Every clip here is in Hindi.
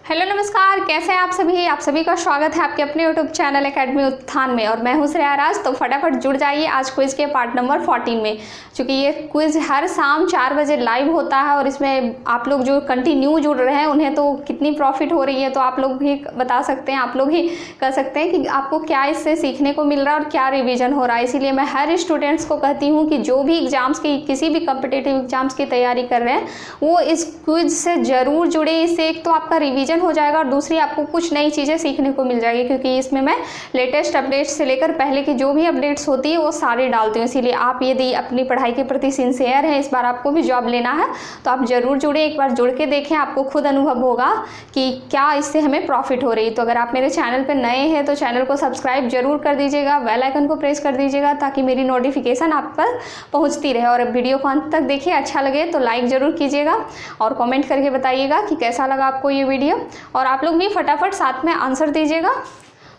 हेलो नमस्कार, कैसे हैं आप सभी का स्वागत है आपके अपने यूट्यूब चैनल एकेडमी उत्थान में। और मैं हूं श्रेया राज। तो फटाफट जुड़ जाइए आज क्विज़ के पार्ट नंबर 14 में, क्योंकि ये क्विज़ हर शाम 4 बजे लाइव होता है और इसमें आप लोग जो कंटिन्यू जुड़ रहे हैं उन्हें तो कितनी प्रॉफिट हो रही है, तो आप लोग भी बता सकते हैं, आप लोग ही कह सकते हैं कि आपको क्या इससे सीखने को मिल रहा है और क्या रिविज़न हो रहा है। इसीलिए मैं हर स्टूडेंट्स को कहती हूँ कि जो भी एग्ज़ाम्स की, किसी भी कम्पिटिटिव एग्ज़ाम्स की तैयारी कर रहे हैं वो इस क्विज़ से ज़रूर जुड़े। इससे एक तो आपका रिविज़न हो जाएगा और दूसरी आपको कुछ नई चीज़ें सीखने को मिल जाएगी, क्योंकि इसमें मैं लेटेस्ट अपडेट्स से लेकर पहले की जो भी अपडेट्स होती है वो सारी डालती हूँ। इसीलिए आप यदि अपनी पढ़ाई के प्रति सिंसियर हैं, इस बार आपको भी जॉब लेना है, तो आप ज़रूर जुड़े, एक बार जुड़ के देखें, आपको खुद अनुभव होगा कि क्या इससे हमें प्रॉफिट हो रही है। तो अगर आप मेरे चैनल पर नए हैं तो चैनल को सब्सक्राइब जरूर कर दीजिएगा, बेल आइकन को प्रेस कर दीजिएगा ताकि मेरी नोटिफिकेशन आप पर पहुँचती रहे। और वीडियो को अंत तक देखिए, अच्छा लगे तो लाइक ज़रूर कीजिएगा और कमेंट करके बताइएगा कि कैसा लगा आपको ये वीडियो। और आप लोग भी फटाफट साथ में आंसर दीजिएगा।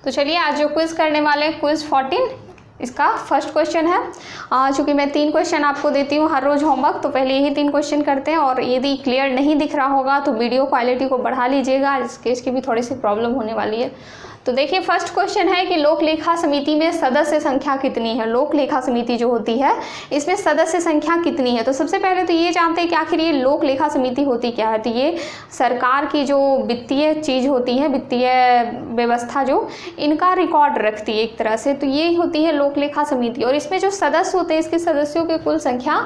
तो चलिए आज जो क्विज़ करने वाले हैं, क्विज़ 14, इसका फर्स्ट क्वेश्चन है। चूँकि मैं 3 क्वेश्चन आपको देती हूँ हर रोज़ होमवर्क, तो पहले यही 3 क्वेश्चन करते हैं। और यदि क्लियर नहीं दिख रहा होगा तो वीडियो क्वालिटी को बढ़ा लीजिएगा, इसकी भी थोड़ी सी प्रॉब्लम होने वाली है। तो देखिए फर्स्ट क्वेश्चन है कि लोक लेखा समिति में सदस्य संख्या कितनी है। लोक लेखा समिति जो होती है इसमें सदस्य संख्या कितनी है। तो सबसे पहले तो ये जानते हैं कि आखिर ये लोक लेखा समिति होती क्या है। तो ये सरकार की जो वित्तीय चीज़ होती है, वित्तीय व्यवस्था जो इनका रिकॉर्ड रखती है एक तरह से, तो ये होती है लोक लेखा समिति। और इसमें जो सदस्य होते हैं, इसके सदस्यों की कुल संख्या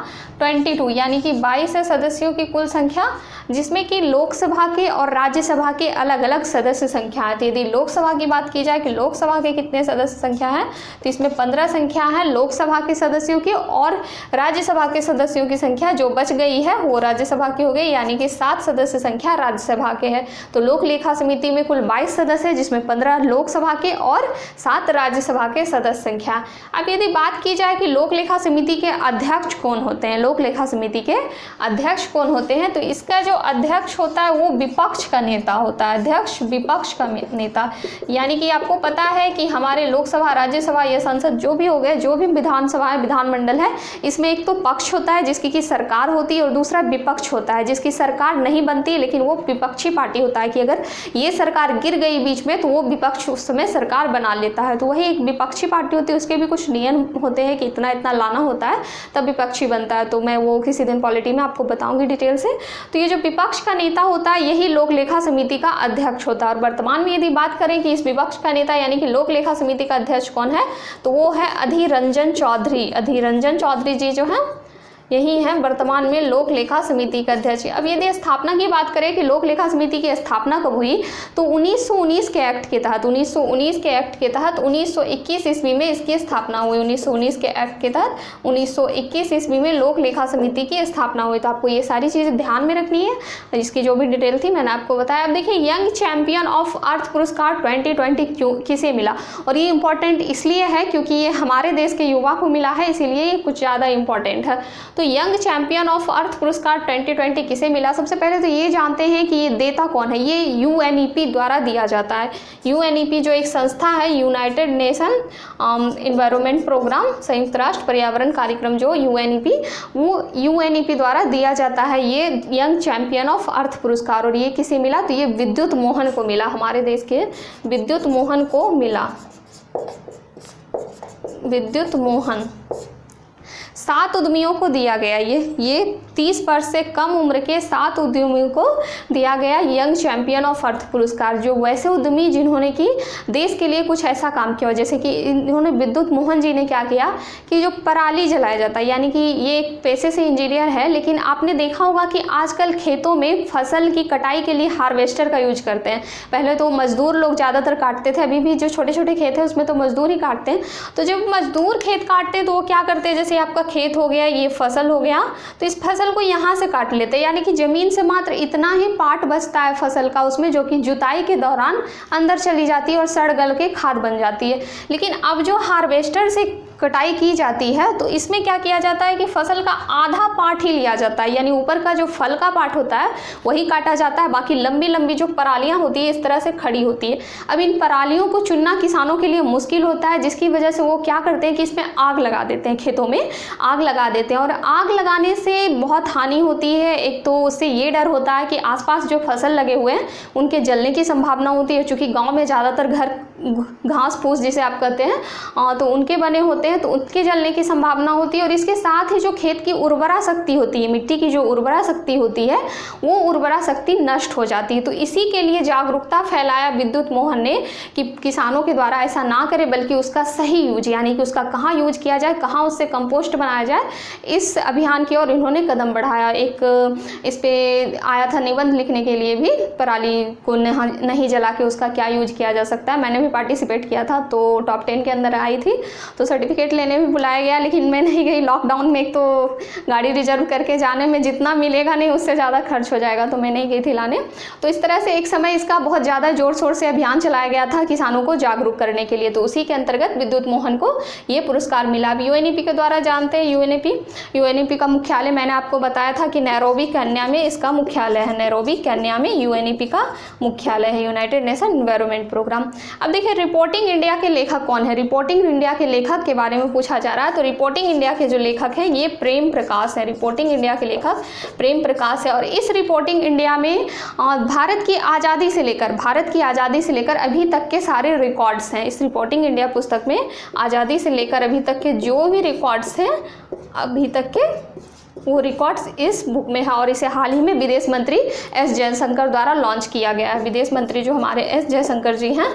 22, यानी कि 22 है सदस्यों की कुल संख्या, जिसमें कि लोकसभा के और राज्यसभा के अलग अलग सदस्य संख्या है। तो यदि लोकसभा की बात की जाए कि लोकसभा के कितने सदस्य संख्या है, तो इसमें 15 संख्या है लोकसभा के सदस्यों की, और राज्यसभा के सदस्यों की संख्या जो बच गई है वो राज्यसभा की हो गई, यानी कि 7 सदस्य संख्या राज्यसभा के है। तो लोक लेखा समिति में कुल 22 सदस्य है, जिसमें 15 लोकसभा के और 7 राज्यसभा के सदस्य संख्या। अब यदि बात की जाए कि लोक लेखा समिति के अध्यक्ष कौन होते हैं, लोक लेखा समिति के अध्यक्ष कौन होते हैं, तो इसका जो अध्यक्ष होता है वो विपक्ष का नेता होता है। अध्यक्ष विपक्ष का नेता, यानी कि आपको पता है कि हमारे लोकसभा, राज्यसभा या संसद जो भी हो गए, जो भी विधानसभा है, विधानमंडल है, इसमें एक तो पक्ष होता है जिसकी की सरकार होती है और दूसरा विपक्ष होता है जिसकी सरकार नहीं बनती है, लेकिन वो विपक्षी पार्टी होता है कि अगर ये सरकार गिर गई बीच में तो वो विपक्ष उस समय सरकार बना लेता है। तो वही एक विपक्षी पार्टी होती है, उसके भी कुछ नियम होते हैं कि इतना इतना लाना होता है तब विपक्षी बनता है। तो मैं वो किसी दिन पॉलिटी में आपको बताऊंगी डिटेल से। तो ये जो विपक्ष का नेता होता है यही लोक लेखा समिति का अध्यक्ष होता है। और वर्तमान में यदि बात करें कि इस विपक्ष का नेता यानी कि लोक लेखा समिति का अध्यक्ष कौन है, तो वो है अधीर रंजन चौधरी। अधीर रंजन चौधरी जी जो है यही है वर्तमान में लोक लेखा समिति का अध्यक्ष। अब यदि स्थापना की बात करें कि लोक लेखा समिति की स्थापना कब हुई, तो 1919 के एक्ट के तहत 1919 के एक्ट के तहत 1921 ईस्वी में इसकी स्थापना हुई। 1919 के एक्ट के तहत 1921 ईस्वी में लोक लेखा समिति की स्थापना हुई। तो आपको ये सारी चीज़ें ध्यान में रखनी है, इसकी जो भी डिटेल थी मैंने आपको बताया। अब देखिए यंग चैंपियन ऑफ अर्थ पुरस्कार 2020 किसे मिला, और ये इंपॉर्टेंट इसलिए है क्योंकि ये हमारे देश के युवा को मिला है, इसीलिए ये कुछ ज़्यादा इंपॉर्टेंट है। तो यंग चैंपियन ऑफ अर्थ पुरस्कार 2020 किसे मिला, सबसे पहले तो ये जानते हैं कि ये देता कौन है। ये UNEP द्वारा दिया जाता है। UNEP जो एक संस्था है, यूनाइटेड नेशन एनवायरनमेंट प्रोग्राम, संयुक्त राष्ट्र पर्यावरण कार्यक्रम जो UNEP, वो UNEP द्वारा दिया जाता है ये यंग चैंपियन ऑफ अर्थ पुरस्कार। और ये किसे मिला, तो ये विद्युत मोहन को मिला, हमारे देश के विद्युत मोहन को मिला। विद्युत मोहन 7 उद्यमियों को दिया गया। ये 30 वर्ष से कम उम्र के 7 उद्यमियों को दिया गया यंग चैंपियन ऑफ अर्थ पुरस्कार। जो वैसे उद्यमी जिन्होंने कि देश के लिए कुछ ऐसा काम किया, जैसे कि इन्होंने, विद्युत मोहन जी ने क्या किया कि जो पराली जलाया जाता है, यानी कि ये एक पेशे से इंजीनियर है, लेकिन आपने देखा होगा कि आजकल खेतों में फसल की कटाई के लिए हार्वेस्टर का यूज करते हैं। पहले तो मजदूर लोग ज़्यादातर काटते थे, अभी भी जो छोटे छोटे खेत हैं उसमें तो मजदूर ही काटते हैं। तो जब मजदूर खेत काटते हैं तो वो क्या करते हैं, जैसे आपका खेत हो गया, ये फसल हो गया, तो इस फसल को यहाँ से काट लेते हैं, यानी कि ज़मीन से मात्र इतना ही पार्ट बचता है फसल का उसमें, जो कि जुताई के दौरान अंदर चली जाती है और सड़ गल के खाद बन जाती है। लेकिन अब जो हार्वेस्टर से कटाई की जाती है तो इसमें क्या किया जाता है कि फसल का आधा पार्ट ही लिया जाता है, यानी ऊपर का जो फल का पार्ट होता है वही काटा जाता है, बाकी लंबी लंबी जो परालियां होती है इस तरह से खड़ी होती है। अब इन परालियों को चुनना किसानों के लिए मुश्किल होता है, जिसकी वजह से वो क्या करते हैं कि इसमें आग लगा देते हैं, खेतों में आग लगा देते हैं। और आग लगाने से बहुत हानि होती है। एक तो उससे ये डर होता है कि आसपास जो फसल लगे हुए हैं उनके जलने की संभावना होती है, क्योंकि गाँव में ज़्यादातर घर घास फूस जिसे आप कहते हैं तो उनके बने होते हैं, तो उनके जलने की संभावना होती है। और इसके साथ ही जो खेत की उर्वरा शक्ति होती है, मिट्टी की जो उर्वरा शक्ति होती है वो उर्वरा शक्ति नष्ट हो जाती है। तो इसी के लिए जागरूकता फैलाया विद्युत मोहन ने कि किसानों के द्वारा ऐसा ना करें, बल्कि उसका सही यूज, यानी कि उसका कहाँ यूज किया जाए, कहाँ उससे कंपोस्ट बनाया जाए, इस अभियान की ओर इन्होंने कदम बढ़ाया। एक इस पे आया था निबंध लिखने के लिए भी, पराली को नहीं जला के उसका क्या यूज किया जा सकता है। मैंने भी पार्टिसिपेट किया था तो टॉप 10 के अंदर आई थी, तो सर्टिफिकेट लेने भी बुलाया गया, लेकिन मैं नहीं गई। लॉकडाउन में एक तो गाड़ी रिजर्व करके जाने में जितना मिलेगा नहीं उससे ज़्यादा खर्च हो जाएगा, तो मैं नहीं गई थी लाने। तो इस तरह से एक समय इसका बहुत ज़्यादा जोर शोर से अभियान चलाया गया था किसानों को जागरूक करने के लिए, तो उसी के अंतर्गत विद्युत मोहन को ये पुरस्कार मिला। अब यूएनईपी के द्वारा जानते हैं, यूएनईपी का मुख्यालय मैंने आपको बताया था कि नैरोबी केन्या में इसका मुख्यालय है। नैरोबी केन्या में यूएनईपी का मुख्यालय है, यूनाइटेड नेशन एनवायरनमेंट प्रोग्राम। अब देखिए रिपोर्टिंग इंडिया के लेखक कौन है। रिपोर्टिंग इंडिया के लेखक के बारे में पूछा जा रहा है, तो रिपोर्टिंग इंडिया के जो लेखक हैं ये प्रेम प्रकाश है। रिपोर्टिंग इंडिया के लेखक प्रेम प्रकाश है। और इस रिपोर्टिंग इंडिया में भारत की आज़ादी से लेकर अभी तक के सारे रिकॉर्ड्स हैं। इस रिपोर्टिंग इंडिया पुस्तक में आज़ादी से लेकर अभी तक के जो भी रिकॉर्ड्स हैं, अभी तक के वो रिकॉर्ड्स इस बुक में है। और इसे हाल ही में विदेश मंत्री एस जयशंकर द्वारा लॉन्च किया गया है। विदेश मंत्री जो हमारे एस जयशंकर जी हैं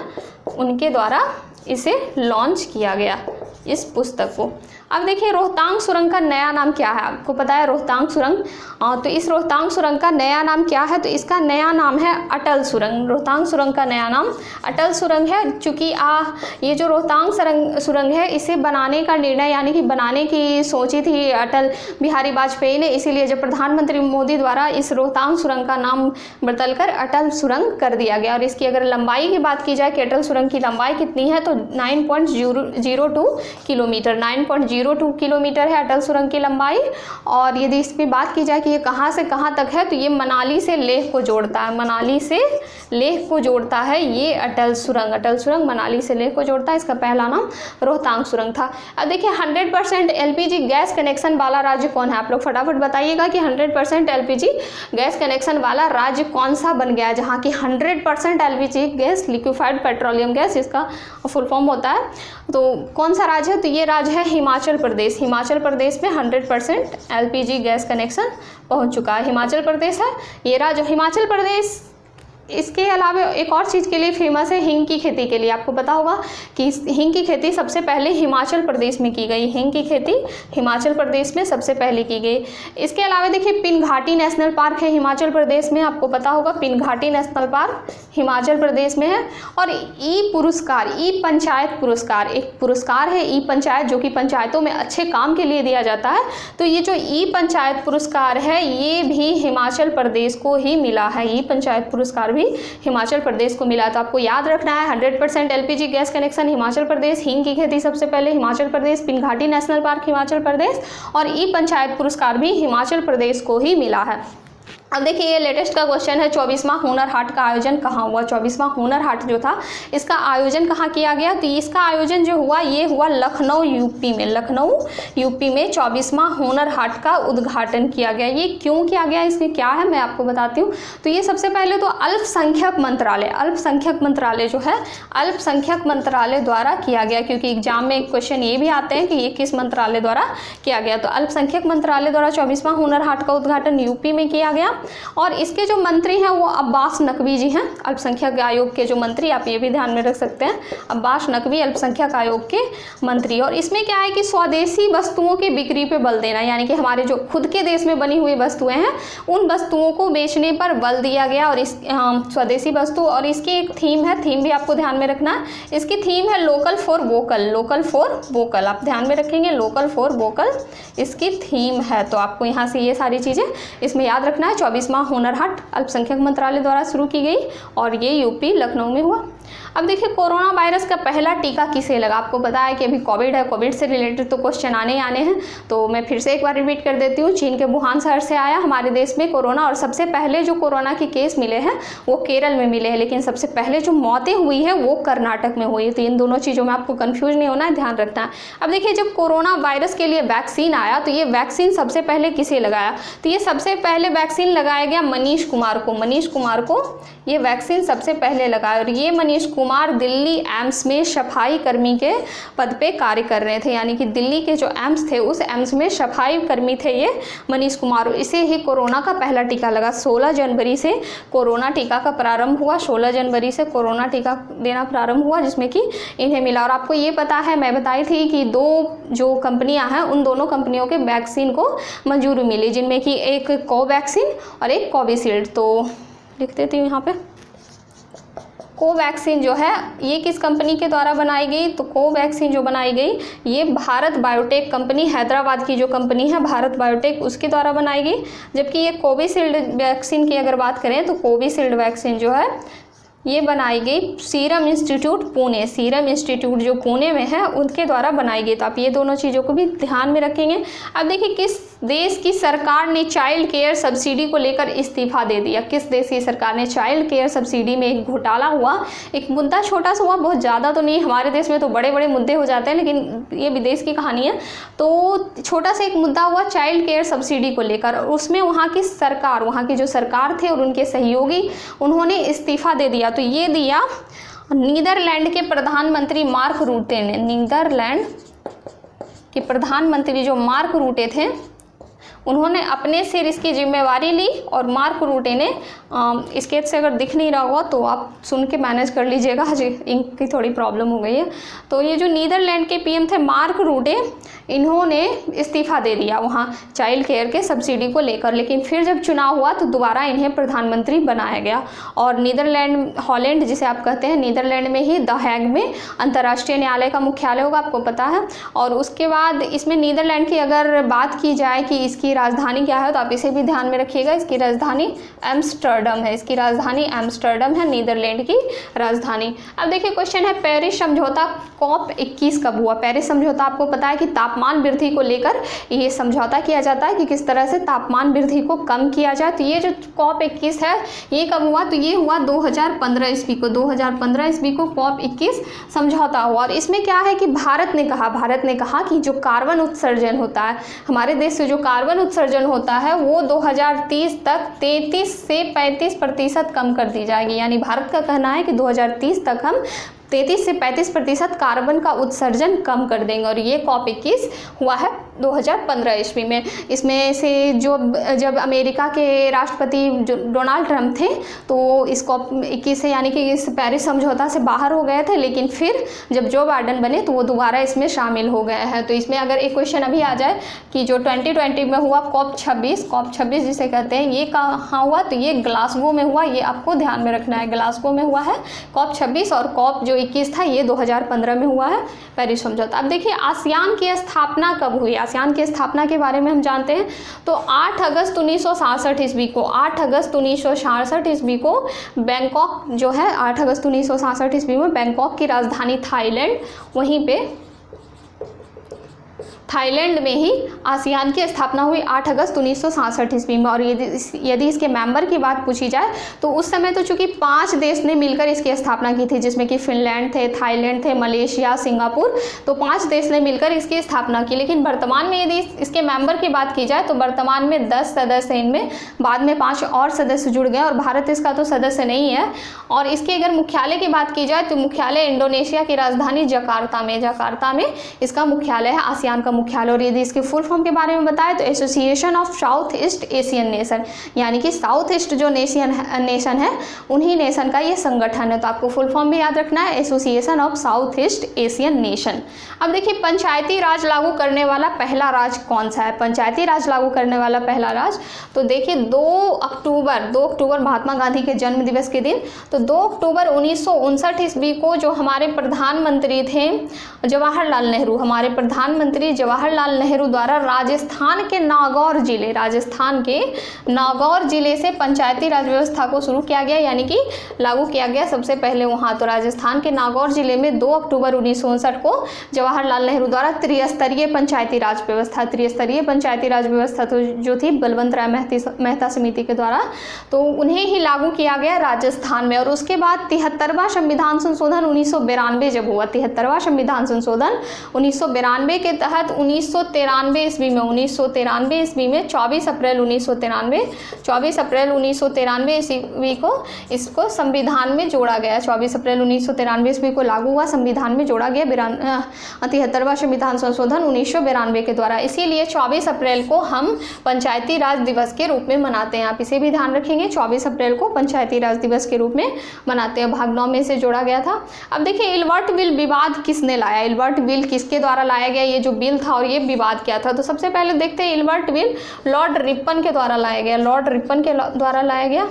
उनके द्वारा इसे लॉन्च किया गया इस पुस्तक को। अब देखिए रोहतांग सुरंग का नया नाम क्या है, आपको पता है रोहतांग सुरंग, तो इस रोहतांग सुरंग का नया नाम क्या है, तो इसका नया नाम है अटल सुरंग। रोहतांग सुरंग का नया नाम अटल सुरंग है। चूँकि ये जो रोहतांग सुरंग है इसे बनाने का निर्णय, यानी कि बनाने की सोची थी अटल बिहारी वाजपेयी ने, इसीलिए जब प्रधानमंत्री मोदी द्वारा इस रोहतांग सुरंग का नाम बदलकर अटल सुरंग कर दिया गया। और इसकी अगर लंबाई की बात की जाए कि अटल सुरंग की लंबाई कितनी है, तो 9.02 किलोमीटर 9.02 किलोमीटर है अटल सुरंग की लंबाई। और यदि इसकी बात की जाए कि ये कहाँ से कहाँ तक है, तो ये मनाली से लेह को जोड़ता है, मनाली से लेह को जोड़ता है ये अटल सुरंग मनाली से लेह को जोड़ता है। इसका पहला नाम रोहतांग सुरंग था। अब देखिए 100% एलपीजी गैस कनेक्शन वाला राज्य कौन है, आप लोग फटाफट बताइएगा कि 100% एलपीजी गैस कनेक्शन वाला राज्य कौन सा बन गया, जहाँ की 100% LPG gas, liquefied petroleum gas इसका फुल फॉर्म होता है। तो कौन सा राज्य है, तो ये राज्य है हिमाचल प्रदेश। हिमाचल प्रदेश में 100% एलपीजी गैस कनेक्शन पहुंच चुका है, हिमाचल प्रदेश है ये राज्य। हिमाचल प्रदेश इसके अलावा एक और चीज़ के लिए फेमस है, हींग की खेती के लिए। आपको पता होगा कि हींग की खेती सबसे पहले हिमाचल प्रदेश में की गई, हींग की खेती हिमाचल प्रदेश में सबसे पहले की गई। इसके अलावा देखिए पिनघाटी नेशनल पार्क है हिमाचल प्रदेश में, आपको पता होगा पिनघाटी नेशनल पार्क हिमाचल प्रदेश में है। और ई पुरस्कार, ई पंचायत पुरस्कार, एक पुरस्कार है ई पंचायत जो कि पंचायतों में अच्छे काम के लिए दिया जाता है। तो ये जो ई पंचायत पुरस्कार है ये भी हिमाचल प्रदेश को ही मिला है, ई पंचायत पुरस्कार भी हिमाचल प्रदेश को मिला। तो आपको याद रखना है 100% LPG gas connection Himachal Pradesh, हींग की खेती सबसे पहले हिमाचल प्रदेश, पिनघाटी नेशनल पार्क हिमाचल प्रदेश और ई पंचायत पुरस्कार भी हिमाचल प्रदेश को ही मिला है। अब देखिए ये लेटेस्ट का क्वेश्चन है, 24वां हुनर हाट का आयोजन कहाँ हुआ। 24वां हुनर हाट जो था इसका आयोजन कहाँ किया गया, तो इसका आयोजन जो हुआ ये हुआ लखनऊ यूपी में। लखनऊ यूपी में 24वां हुनर हाट का उद्घाटन किया गया। ये क्यों किया गया, इसमें क्या है मैं आपको बताती हूँ। तो ये सबसे पहले तो अल्पसंख्यक मंत्रालय जो है अल्पसंख्यक मंत्रालय द्वारा किया गया, क्योंकि एग्जाम में क्वेश्चन ये भी आते हैं कि ये किस मंत्रालय द्वारा किया गया। तो अल्पसंख्यक मंत्रालय द्वारा 24वां हुनर हाट का उद्घाटन यूपी में किया गया। और इसके जो मंत्री हैं वो अब्बास नकवी जी हैं, अल्पसंख्यक आयोग के जो मंत्री, आप ये भी ध्यान में रख सकते हैं, अब्बास नकवी अल्पसंख्यक आयोग के मंत्री। और इसमें क्या है कि स्वदेशी वस्तुओं की बिक्री पे बल देना, यानी कि हमारे जो खुद के देश में बनी हुई वस्तुएं हैं उन वस्तुओं को बेचने पर बल दिया गया। और इस स्वदेशी वस्तु, और इसकी एक थीम है, थीम भी आपको ध्यान में रखना है, इसकी थीम है local for vocal, local for vocal, आप ध्यान में रखेंगे लोकल फॉर वोकल इसकी थीम है। तो आपको यहाँ से ये सारी चीज़ें इसमें याद रखना है। 24वां हुनर हाट अल्पसंख्यक मंत्रालय द्वारा शुरू की गई और ये यूपी लखनऊ में हुआ। अब देखिए कोरोना वायरस का पहला टीका किसे लगा। आपको पता है कि अभी कोविड है, कोविड से रिलेटेड तो क्वेश्चन आने ही आने हैं, तो मैं फिर से एक बार रिपीट कर देती हूँ। चीन के वुहान शहर से आया हमारे देश में कोरोना, और सबसे पहले जो कोरोना के केस मिले हैं वो केरल में मिले हैं, लेकिन सबसे पहले जो मौतें हुई है वो कर्नाटक में हुई है। तो इन दोनों चीज़ों में आपको कन्फ्यूज नहीं होना है, ध्यान रखना है। अब देखिए जब कोरोना वायरस के लिए वैक्सीन आया तो ये वैक्सीन सबसे पहले किसे लगाया, तो ये सबसे पहले वैक्सीन लगाया गया मनीष कुमार को। मनीष कुमार को ये वैक्सीन सबसे पहले लगाया, और ये मनीष कुमार दिल्ली एम्स में सफाई कर्मी के पद पे कार्य कर रहे थे, यानी कि दिल्ली के जो एम्स थे उस एम्स में सफाई कर्मी थे ये मनीष कुमार। इसे ही कोरोना का पहला टीका लगा। 16 जनवरी से कोरोना टीका का प्रारंभ हुआ, 16 जनवरी से कोरोना टीका देना प्रारंभ हुआ, जिसमें कि इन्हें मिला। और आपको ये पता है, मैं बताई थी कि 2 जो कंपनियां हैं उन दोनों कंपनियों के वैक्सीन को मंजूरी मिली, जिनमें कि एक कोवैक्सीन और एक कोविशील्ड। तो लिख देती हूँ यहाँ पे, कोवैक्सीन जो है ये किस कंपनी के द्वारा बनाई गई, तो कोवैक्सीन जो बनाई गई ये भारत बायोटेक कंपनी, हैदराबाद की जो कंपनी है भारत बायोटेक, उसके द्वारा बनाई गई। जबकि ये कोविशील्ड वैक्सीन की अगर बात करें तो कोविशील्ड वैक्सीन जो है ये बनाई गई serum institute Pune, serum institute जो पुणे में है उनके द्वारा बनाई गई। तो आप ये दोनों चीज़ों को भी ध्यान में रखेंगे। अब देखिए किस देश की सरकार ने चाइल्ड केयर सब्सिडी को लेकर इस्तीफा दे दिया। किस देश की सरकार ने, चाइल्ड केयर सब्सिडी में एक घोटाला हुआ, एक मुद्दा छोटा सा हुआ, बहुत ज़्यादा तो नहीं, हमारे देश में तो बड़े बड़े मुद्दे हो जाते हैं, लेकिन ये विदेश की कहानी है। तो छोटा सा एक मुद्दा हुआ चाइल्ड केयर सब्सिडी को लेकर, और उसमें वहाँ की सरकार, वहाँ की जो सरकार थे और उनके सहयोगी, उन्होंने इस्तीफा दे दिया। तो ये दिया नीदरलैंड के प्रधानमंत्री मार्क रूटे ने। नीदरलैंड के प्रधानमंत्री जो मार्क रूटे थे उन्होंने अपने सिर इसकी जिम्मेवारी ली, और मार्क रूटे ने स्केच से अगर दिख नहीं रहा होगा तो आप सुन के मैनेज कर लीजिएगा, इंक की थोड़ी प्रॉब्लम हो गई है। तो ये जो नीदरलैंड के पीएम थे मार्क रूटे, इन्होंने इस्तीफा दे दिया वहाँ चाइल्ड केयर के सब्सिडी को लेकर, लेकिन फिर जब चुनाव हुआ तो दोबारा इन्हें प्रधानमंत्री बनाया गया। और नीदरलैंड, हॉलैंड जिसे आप कहते हैं, नीदरलैंड में ही द हैग में अंतर्राष्ट्रीय न्यायालय का मुख्यालय होगा, आपको पता है। और उसके बाद इसमें नीदरलैंड की अगर बात की जाए कि इसकी राजधानी क्या है, तो आप इसे भी ध्यान में रखिएगा, इसकी राजधानी एम्स्टर्डम है, इसकी राजधानी एम्स्टर्डम है, नीदरलैंड की राजधानी। अब देखिए क्वेश्चन है, पेरिस समझौता COP21 कब हुआ। पेरिस समझौता आपको पता है कि तापमान वृद्धि को लेकर ये समझौता किया जाता है कि किस तरह से तापमान वृद्धि को कम किया जाए। तो ये जो COP21 है ये कब हुआ, तो ये हुआ 2015 ईस्वी को, 2015 ईस्वी को COP21 समझौता हुआ। और इसमें क्या है कि भारत ने कहा कि जो कार्बन उत्सर्जन होता है हमारे देश से, जो कार्बन उत्सर्जन होता है वो 2030 तक 33 से 35% कम कर दी जाएगी। यानी भारत का कहना है कि 2030 तक हम 33 से 35% कार्बन का उत्सर्जन कम कर देंगे। और ये COP21 हुआ है 2015 ईस्वी में। इसमें से जब अमेरिका के राष्ट्रपति जो डोनाल्ड ट्रंप थे तो इस COP21 से, यानी कि इस पेरिस समझौता से बाहर हो गए थे, लेकिन फिर जब जो बाइडेन बने तो वो दोबारा इसमें शामिल हो गए हैं। तो इसमें अगर एक क्वेश्चन अभी आ जाए कि जो 2020 में हुआ COP26 जिसे कहते हैं, ये कहाँ हुआ, तो ये ग्लासगो में हुआ। ये आपको ध्यान में रखना है, ग्लासगो में हुआ है COP26, और COP जो 21 था ये 2015 में हुआ है पेरिस समझौता। अब देखिए आसियान की स्थापना कब हुई। आसियान की स्थापना के बारे में हम जानते हैं, तो 8 अगस्त 1966 ईस्वी को, 8 अगस्त 1966 ईस्वी को बैंकॉक जो है, 8 अगस्त 1966 ईस्वी में बैंकॉक की राजधानी थाईलैंड, वहीं पे थाईलैंड में ही आसियान की स्थापना हुई 8 अगस्त 1967 ईस्वी में। और यदि इसके मेंबर की बात पूछी जाए तो उस समय तो चूंकि 5 देश ने मिलकर इसकी स्थापना की थी, जिसमें कि फिनलैंड थे, थाईलैंड थे, मलेशिया, सिंगापुर, तो 5 देश ने मिलकर इसकी स्थापना की। लेकिन वर्तमान में यदि इसके मेंबर की बात की जाए तो वर्तमान में 10 सदस्य हैं, इनमें बाद में 5 और सदस्य जुड़ गए और भारत इसका तो सदस्य नहीं है। और इसके अगर मुख्यालय की बात की जाए तो मुख्यालय इंडोनेशिया की राजधानी जकार्ता में इसका मुख्यालय है, आसियान का मुख्यालय। और यदि इसके फुल फॉर्म के बारे में बताएं तो association of south east Asian nation, यानी कि साउथ ईस्ट जो नेशन है उन्हीं नेशन का ये संगठन है। तो आपको फुल फॉर्म भी याद रखना है, association of south east Asian nation. अब देखिए पंचायती राज लागू करने वाला पहला राज्य कौन सा है। पंचायती राज लागू करने वाला पहला राज्य, तो देखिए 2 अक्टूबर महात्मा गांधी के जन्म दिवस के दिन, तो 2 अक्टूबर 1959 ईस्वी को जो हमारे प्रधानमंत्री थे जवाहरलाल नेहरू, हमारे प्रधानमंत्री जवाहरलाल नेहरू द्वारा राजस्थान के नागौर जिले से पंचायती राज व्यवस्था को शुरू किया गया, यानी कि लागू किया गया सबसे पहले वहाँ। तो राजस्थान के नागौर जिले में 2 अक्टूबर 1959 को जवाहरलाल नेहरू द्वारा त्रिस्तरीय पंचायती राज व्यवस्था तो जो थी बलवंत राय मेहता समिति के द्वारा, तो उन्हें ही लागू किया गया राजस्थान में। और उसके बाद 73वां संविधान संशोधन 1992 जब हुआ, 73वां संविधान संशोधन 1992 के तहत 1993 ईस्वी में 24 अप्रैल 1993 ईस्वी को इसको संविधान में जोड़ा गया। 24 अप्रैल 1993 ईस्वी को लागू हुआ, संविधान में जोड़ा गया 73वां संविधान संशोधन 1992 के द्वारा। इसीलिए 24 अप्रैल को हम पंचायती राज दिवस के रूप में मनाते हैं। आप इसे भी ध्यान रखेंगे, 24 अप्रैल को पंचायती राज दिवस के रूप में मनाते हैं। भाग 9 में से जोड़ा गया था। अब देखिए इल्बर्ट बिल विवाद किसने लाया, इल्बर्ट बिल किसके द्वारा लाया गया, ये जो बिल था और ये विवाद क्या था। तो सबसे पहले देखते हैं इल्बर्ट बिल लॉर्ड रिपन के द्वारा लाया गया, लॉर्ड रिपन के द्वारा लाया गया।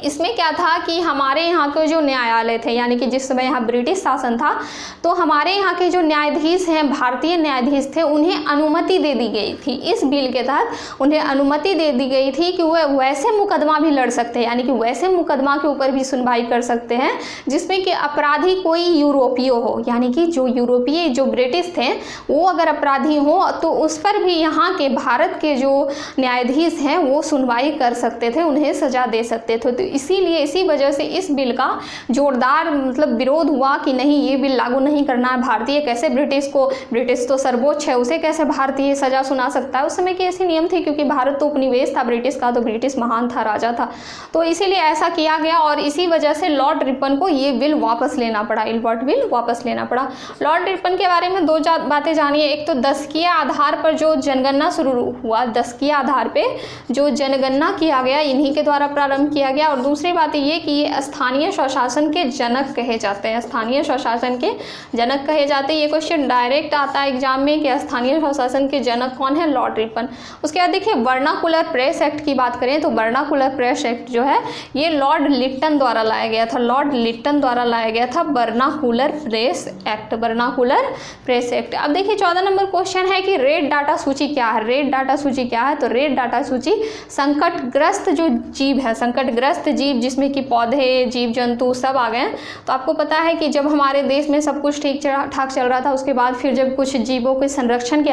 इसमें क्या था कि हमारे यहाँ के जो न्यायालय थे, यानी कि जिस समय यहाँ ब्रिटिश शासन था, तो हमारे यहाँ के जो न्यायाधीश हैं, भारतीय न्यायाधीश थे, उन्हें अनुमति दे दी गई थी। इस बिल के तहत उन्हें अनुमति दे दी गई थी कि वह वैसे मुकदमा भी लड़ सकते हैं, यानी कि वैसे मुकदमा के ऊपर भी सुनवाई कर सकते हैं जिसमें कि अपराधी कोई यूरोपीय हो, यानी कि जो यूरोपीय जो ब्रिटिश थे वो अगर अपराधी हो तो उस पर भी यहाँ के भारत के जो न्यायाधीश हैं वो सुनवाई कर सकते थे, उन्हें सजा दे सकते थे। तो इसीलिए इसी वजह से इस बिल का जोरदार विरोध हुआ कि नहीं, ये बिल लागू नहीं करना है। भारतीय कैसे ब्रिटिश तो सर्वोच्च है, उसे कैसे भारतीय सजा सुना सकता है। उस समय की ऐसी नियम थी क्योंकि भारत तो उपनिवेश था ब्रिटिश का, तो ब्रिटिश महान था, राजा था, तो इसीलिए ऐसा किया गया। और इसी वजह से लॉर्ड रिपन को ये बिल वापस लेना पड़ा, इल्बर्ट बिल वापस लेना पड़ा। लॉर्ड रिपन के बारे में 2 बातें जानिए। एक तो दशकीय आधार पर जो जनगणना शुरू हुआ, दशकीय आधार पे जो जनगणना किया गया इन्हीं के द्वारा प्रारंभ किया गया। और दूसरी बात ये कि ये स्थानीय स्वशासन के जनक कहे जाते हैं, स्थानीय स्वशासन के जनक कहे जाते हैं। ये क्वेश्चन डायरेक्ट आता है एग्जाम में कि स्थानीय स्वशासन के जनक कौन है, लॉर्ड रिपन। उसके बाद देखिए वर्नाकुलर प्रेस एक्ट की बात करें तो वर्नाकुलर प्रेस एक्ट जो है ये लॉर्ड लिट्टन द्वारा लाया गया था, लॉर्ड लिट्टन द्वारा लाया गया था vernacular press act, vernacular press act. अब देखिए 14 नंबर क्वेश्चन है कि रेड डाटा सूची क्या है, रेड डाटा सूची क्या है। तो रेड डाटा सूची संकटग्रस्त जो जीव है, संकटग्रस्त जीव जिसमें कि पौधे, जीव जंतु सब आ गए। तो आपको पता है कि जब हमारे देश में सब कुछ ठीक ठाक चल रहा था, उसके बाद फिर जब कुछ जीवों के संरक्षण की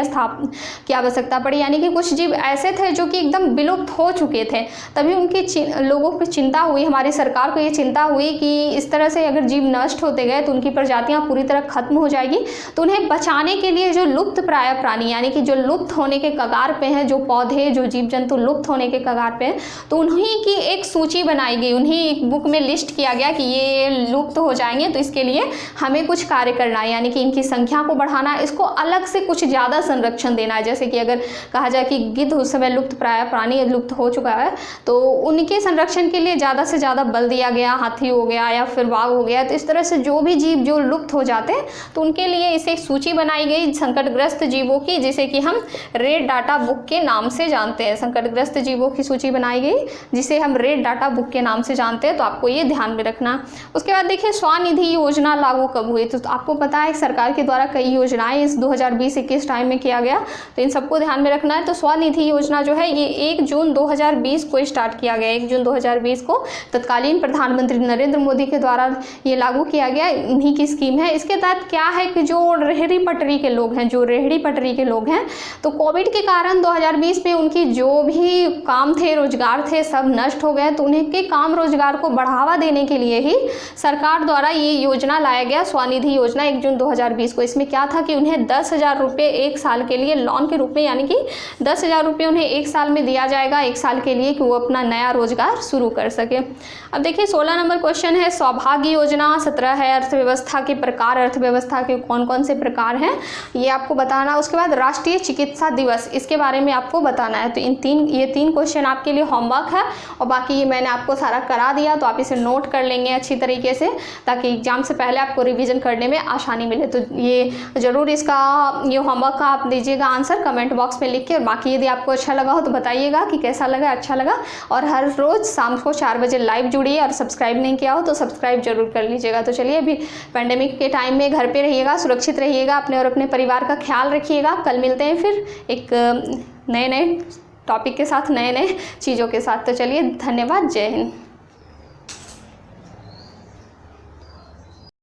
आवश्यकता पड़ी, यानी कि कुछ जीव ऐसे थे जो कि एकदम विलुप्त हो चुके थे, तभी उनकी लोगों को चिंता हुई, हमारी सरकार को ये चिंता हुई कि इस तरह से अगर जीव नष्ट होते गए तो उनकी प्रजातियां पूरी तरह खत्म हो जाएगी। तो उन्हें बचाने के लिए जो लुप्त प्राय प्राणी, यानी कि जो लुप्त होने के कगार पे हैं, जो पौधे, जो जीव जंतु लुप्त होने के कगार पे हैं, तो उन्हीं की एक सूची बनाई गई, उन्हीं एक बुक में लिस्ट किया गया कि ये लुप्त हो जाएंगे, तो इसके लिए हमें कुछ कार्य करना है, यानी कि इनकी संख्या को बढ़ाना है, इसको अलग से कुछ ज़्यादा संरक्षण देना है। जैसे कि अगर कहा जाए कि गिद्ध उस समय लुप्त प्राय प्राणी लुप्त हो चुका है, तो उनके संरक्षण के लिए ज़्यादा से ज़्यादा बल दिया गया, हाथी हो गया या फिर बाघ हो गया। तो इस तरह से जो भी जीव जो लुप्त हो जाते हैं तो उनके लिए इसे एक सूची बनाई गई संकटग्रस्त जीवों की, जिसे कि हम रेड डाटा बुक के नाम से जानते हैं। संकटग्रस्त जीवों की सूची बनाई गई जिसे हम रेड डाटा बुक के नाम से जानते हैं, तो आपको ये ध्यान में रखना। उसके बाद देखिए स्वनिधि योजना लागू कब हुई, तो आपको पता है सरकार के द्वारा कई योजनाएं इस 2020-21 टाइम में किया गया, तो इन सबको ध्यान में रखना है। तो स्वनिधि योजना जो है ये 1 जून 2020 को स्टार्ट किया गया, 1 जून 2020 को तत्कालीन प्रधानमंत्री नरेंद्र मोदी के द्वारा ये लागू किया गया, इन्हीं की स्कीम है। इसके तहत क्या है कि जो रेहड़ी पटरी के लोग हैं, जो रेहड़ी पटरी के लोग हैं, तो कोविड के कारण 2020 में उनकी जो भी काम थे, रोजगार थे, सब नष्ट हो गए। तो उन्हें के काम रोजगार को बढ़ावा देने के लिए ही सरकार द्वारा ये योजना लाया गया, स्वनिधि योजना, 1 जून 2020 को। इसमें क्या था कि उन्हें 10,000 रुपये 1 साल के लिए लोन के रूप में, यानी कि 10,000 रुपये उन्हें 1 साल में दिया जाएगा, 1 साल के लिए, कि वो अपना नया रोजगार शुरू कर सके। अब देखिए 16 नंबर क्वेश्चन है सौभाग्य योजना। 17 है अर्थव्यवस्था के प्रकार, अर्थव्यवस्था के कौन कौन से प्रकार हैं ये आपको बताना। उसके बाद राष्ट्रीय चिकित्सा दिवस, इसके बारे में आपको बताना है। तो ये तीन क्वेश्चन आपके लिए होमवर्क है, और बाकी ये मैंने आपको आपको सारा करा दिया, तो आप इसे नोट कर लेंगे अच्छी तरीके से, ताकि एग्ज़ाम से पहले आपको रिवीजन करने में आसानी मिले। तो ये ज़रूर इसका ये होमवर्क का आप दीजिएगा आंसर कमेंट बॉक्स में लिख के। और बाकी यदि आपको अच्छा लगा हो तो बताइएगा कि कैसा लगा, अच्छा लगा। और हर रोज़ शाम को 4 बजे लाइव जुड़िए, और सब्सक्राइब नहीं किया हो तो सब्सक्राइब जरूर कर लीजिएगा। तो चलिए, अभी पेंडेमिक के टाइम में घर पे रहिएगा, सुरक्षित रहिएगा, अपने और अपने परिवार का ख्याल रखिएगा। कल मिलते हैं फिर एक नए टॉपिक के साथ, नए चीज़ों के साथ। तो चलिए, धन्यवाद, जय हिंद।